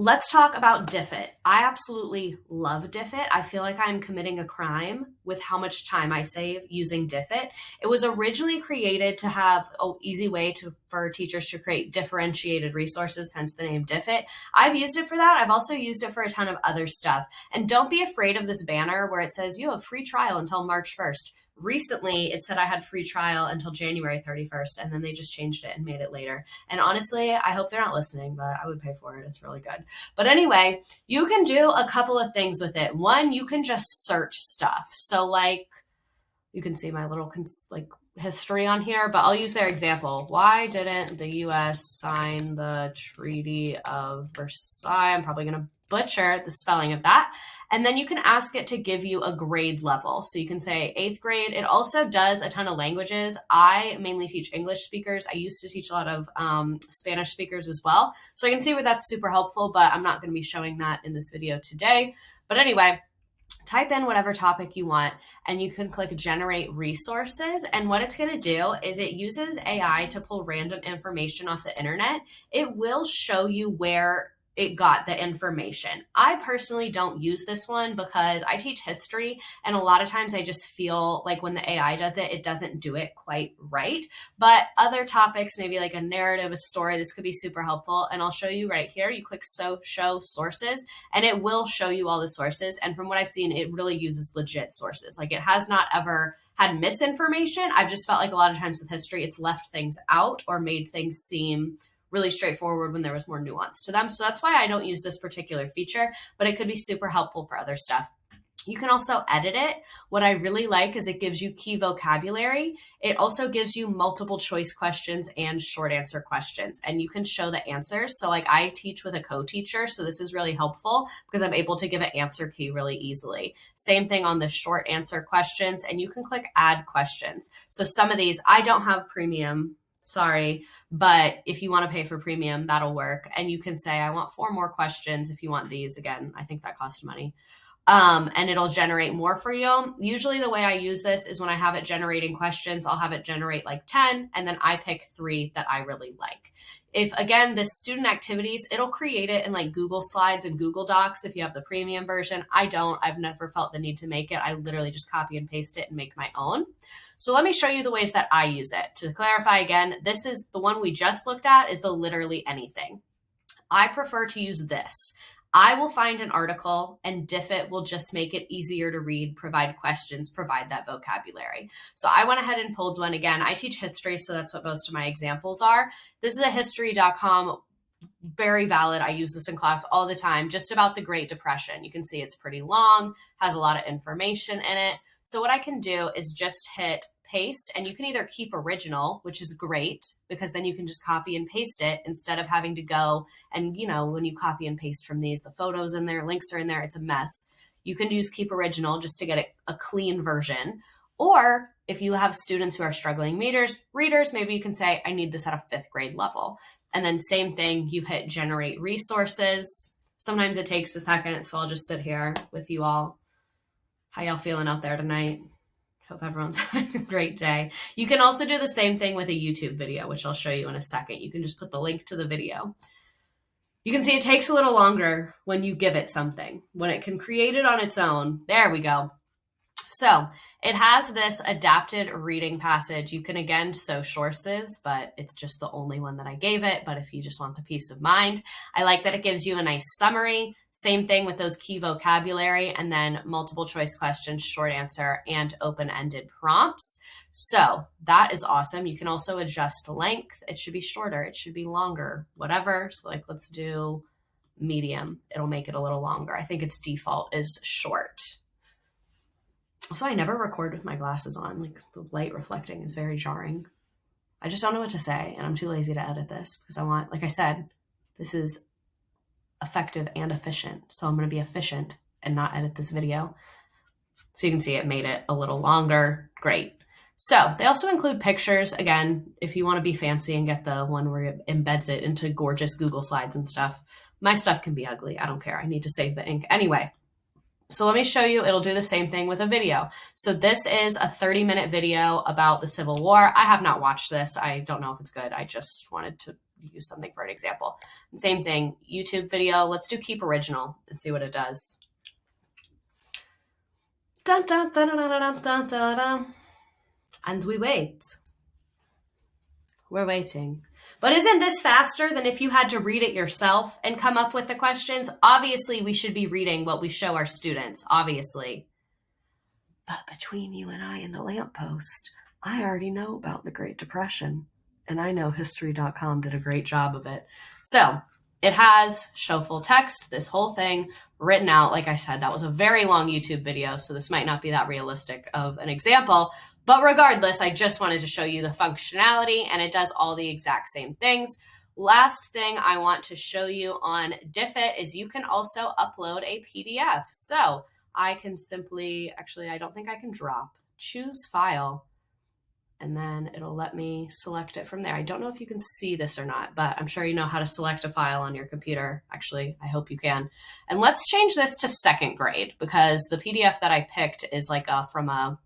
Let's talk about Diffit. I absolutely love Diffit. I feel like I'm committing a crime with how much time I save using Diffit. It was originally created to have an easy way for teachers to create differentiated resources, hence the name Diffit. I've used it for that. I've also used it for a ton of other stuff. And don't be afraid of this banner where it says you have free trial until March 1st. Recently, it said I had free trial until January 31st, and then they just changed it and made it later. And honestly, I hope they're not listening, but I would pay for it. It's really good. But anyway, you can do a couple of things with it. One, you can just search stuff. So like, you can see my little history on here, but I'll use their example. Why didn't the US sign the Treaty of Versailles? I'm probably going to butcher the spelling of that. And then you can ask it to give you a grade level. So you can say 8th grade. It also does a ton of languages. I mainly teach English speakers. I used to teach a lot of Spanish speakers as well. So I can see where that's super helpful, but I'm not going to be showing that in this video today. But anyway, type in whatever topic you want and you can click generate resources. And what it's going to do is it uses AI to pull random information off the internet. It will show you where it got the information. I personally don't use this one because I teach history, and a lot of times I just feel like when the AI does it, it doesn't do it quite right. But other topics, maybe like a narrative, a story, this could be super helpful. And I'll show you right here. You click show sources and it will show you all the sources. And from what I've seen, it really uses legit sources. Like it has not ever had misinformation. I've just felt like a lot of times with history, it's left things out or made things seem really straightforward when there was more nuance to them. So that's why I don't use this particular feature, but it could be super helpful for other stuff. You can also edit it. What I really like is it gives you key vocabulary. It also gives you multiple choice questions and short answer questions, and you can show the answers. So like I teach with a co-teacher, so this is really helpful because I'm able to give an answer key really easily. Same thing on the short answer questions, and you can click add questions. So some of these, I don't have premium, sorry, but if you want to pay for premium, that'll work. And you can say, I want 4 more questions if you want these. Again, I think that costs money. And it'll generate more for you. Usually the way I use this is when I have it generating questions, I'll have it generate like 10, and then I pick 3 that I really like. If again, this student activities, it'll create it in like Google Slides and Google Docs if you have the premium version. I don't, I've never felt the need to make it. I literally just copy and paste it and make my own. So let me show you the ways that I use it. To clarify again, this is the one we just looked at is the literally anything. I prefer to use this. I will find an article and Diffit will just make it easier to read, provide questions, provide that vocabulary. So I went ahead and pulled one. Again, I teach history, so that's what most of my examples are. This is a history.com, very valid. I use this in class all the time, just about the Great Depression. You can see it's pretty long, has a lot of information in it. So what I can do is just hit paste, and you can either keep original, which is great because then you can just copy and paste it instead of having to go and, you know, when you copy and paste from these, the photos in there, links are in there, it's a mess. You can use keep original just to get a clean version. Or if you have students who are struggling readers, maybe you can say, I need this at a 5th grade level. And then same thing, you hit generate resources. Sometimes it takes a second, so I'll just sit here with you all. How y'all feeling out there tonight? Hope everyone's having a great day. You can also do the same thing with a YouTube video, which I'll show you in a second. You can just put the link to the video. You can see it takes a little longer when you give it something. When it can create it on its own, there we go. So it has this adapted reading passage. You can again show sources, but it's just the only one that I gave it. But if you just want the peace of mind, I like that it gives you a nice summary. Same thing with those key vocabulary and then multiple choice questions, short answer, and open-ended prompts. So that is awesome. You can also adjust length. It should be shorter. It should be longer, whatever. So like, let's do medium. It'll make it a little longer. I think its default is short. Also, I never record with my glasses on. Like the light reflecting is very jarring. I just don't know what to say, and I'm too lazy to edit this because I want, like I said, this is effective and efficient. So I'm going to be efficient and not edit this video. So you can see it made it a little longer. Great. So they also include pictures. Again, if you want to be fancy and get the one where it embeds it into gorgeous Google Slides and stuff, my stuff can be ugly. I don't care. I need to save the ink. Anyway, so let me show you. It'll do the same thing with a video. So this is a 30-minute video about the Civil War. I have not watched this. I don't know if it's good. I just wanted to use something for an example. And same thing, YouTube video. Let's do keep original and see what it does. Dun, dun, dun, dun, dun, dun, dun, dun. And we wait. We're waiting. But isn't this faster than if you had to read it yourself and come up with the questions? Obviously, we should be reading what we show our students, obviously. But between you and I and the lamppost, I already know about the Great Depression. And I know history.com did a great job of it. So it has show full text, this whole thing written out. Like I said, that was a very long YouTube video, so this might not be that realistic of an example. But regardless, I just wanted to show you the functionality, and it does all the exact same things. Last thing I want to show you on Diffit is you can also upload a PDF. So I can simply, actually, I don't think I can drop, choose file, and then it'll let me select it from there. I don't know if you can see this or not, but I'm sure you know how to select a file on your computer. Actually, I hope you can. And let's change this to second grade, because the PDF that I picked is like from a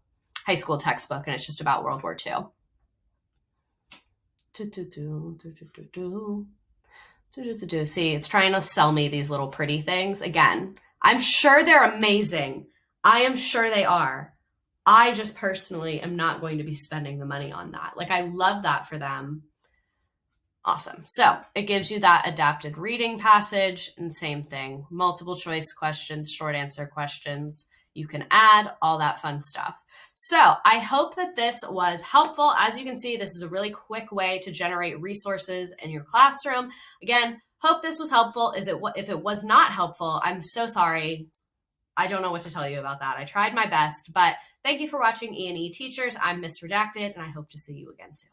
high school textbook, and it's just about World War II. See, it's trying to sell me these little pretty things. Again, I'm sure they're amazing. I am sure they are. I just personally am not going to be spending the money on that. Like, I love that for them. Awesome. So it gives you that adapted reading passage, and same thing, multiple choice questions, short answer questions. You can add all that fun stuff. So I hope that this was helpful. As you can see, this is a really quick way to generate resources in your classroom. Again, hope this was helpful. If it was not helpful, I'm so sorry. I don't know what to tell you about that. I tried my best, but thank you for watching E&E Teachers. I'm Miss Redacted, and I hope to see you again soon.